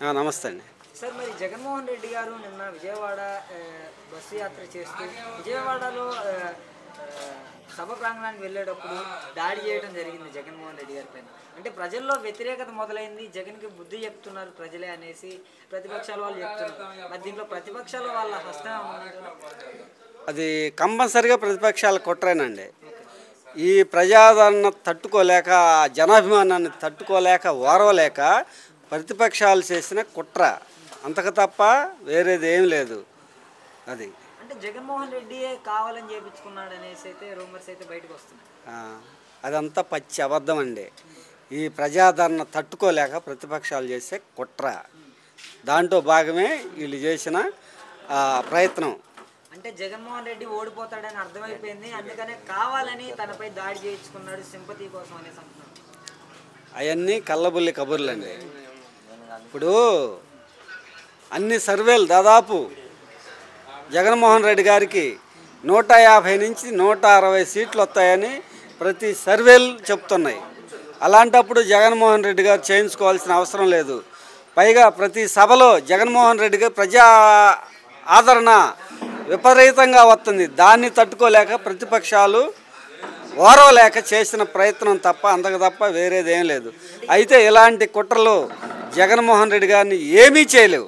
నమస్తే అండి. సార్, మరి జగన్మోహన్ రెడ్డి గారు నిన్న విజయవాడ బస్సు యాత్ర చేస్తూ విజయవాడలో సభ ప్రాంగణానికి వెళ్ళేటప్పుడు దాడి చేయడం జరిగింది జగన్మోహన్ రెడ్డి గారి పైన. అంటే ప్రజల్లో వ్యతిరేకత మొదలైంది, జగన్కి బుద్ధి చెప్తున్నారు ప్రజలే అనేసి ప్రతిపక్షాల వాళ్ళు చెప్తున్నారు. మరి దీంట్లో ప్రతిపక్షాల వాళ్ళ హస్తం అది కంపల్సరిగా ప్రతిపక్షాల కుట్రేనండి. ఈ ప్రజాదరణ తట్టుకోలేక, జనాభిమానాన్ని తట్టుకోలేక, ఓర్వలేక ప్రతిపక్షాలు చేసిన కుట్ర, అంతకు తప్ప వేరేది ఏం లేదు. అది అంటే జగన్మోహన్ రెడ్డి కావాలని చేయించుకున్నాడు అనేసి అయితే రూమర్స్ అయితే బయటకు వస్తున్నాయి. అదంతా పచ్చి అబద్ధం అండి. ఈ ప్రజాదరణ తట్టుకోలేక ప్రతిపక్షాలు చేసే కుట్ర, దాంట్లో భాగమే వీళ్ళు చేసిన ప్రయత్నం. అంటే జగన్మోహన్ రెడ్డి ఓడిపోతాడని అర్థమైపోయింది, అందుకనే కావాలని తనపై దాడి చేయించుకున్నాడు సింపతి కోసం అనేసి అంటున్నాడు. అవన్నీ కళ్ళబుల్లి కబుర్లండి. ఇప్పుడు అన్ని సర్వేలు దాదాపు జగన్మోహన్ రెడ్డి గారికి 150 నుంచి 160 సీట్లు వస్తాయని ప్రతి సర్వేలు చెప్తున్నాయి. అలాంటప్పుడు జగన్మోహన్ రెడ్డి గారు చేయించుకోవాల్సిన అవసరం లేదు. పైగా ప్రతి సభలో జగన్మోహన్ రెడ్డి గారు ప్రజా ఆదరణ విపరీతంగా వస్తుంది. దాన్ని తట్టుకోలేక ప్రతిపక్షాలు ఓర్వలేక చేసిన ప్రయత్నం తప్ప, అంతకు తప్ప వేరేదేం లేదు. అయితే ఇలాంటి కుట్రలు జగన్మోహన్ రెడ్డి గారిని ఏమీ చేయలేవు.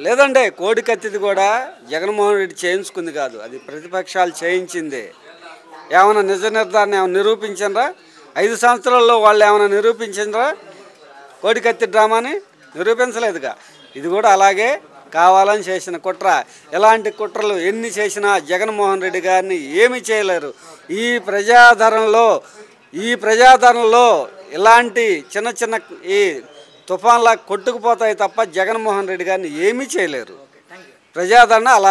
లేదంటే కోడికత్తిది కూడా జగన్మోహన్ రెడ్డి చేయించుకుంది కాదు, అది ప్రతిపక్షాలు చేయించిందే. ఏమైనా నిజ నిర్ధారణ ఏమైనా నిరూపించరా? 5 సంవత్సరాల్లో వాళ్ళు ఏమైనా నిరూపించరా? కోడికత్తి డ్రామాని నిరూపించలేదుగా. ఇది కూడా అలాగే కావాలని చేసిన కుట్ర. ఎలాంటి కుట్రలు ఎన్ని చేసినా జగన్మోహన్ రెడ్డి గారిని ఏమి చేయలేరు. ఈ ప్రజాదరణలో ఇలాంటి చిన్న చిన్న ఈ తుఫాన్లా కొట్టుకుపోతాయి తప్ప జగన్మోహన్ రెడ్డి గారిని ఏమీ చేయలేరు. ప్రజాదరణ అలా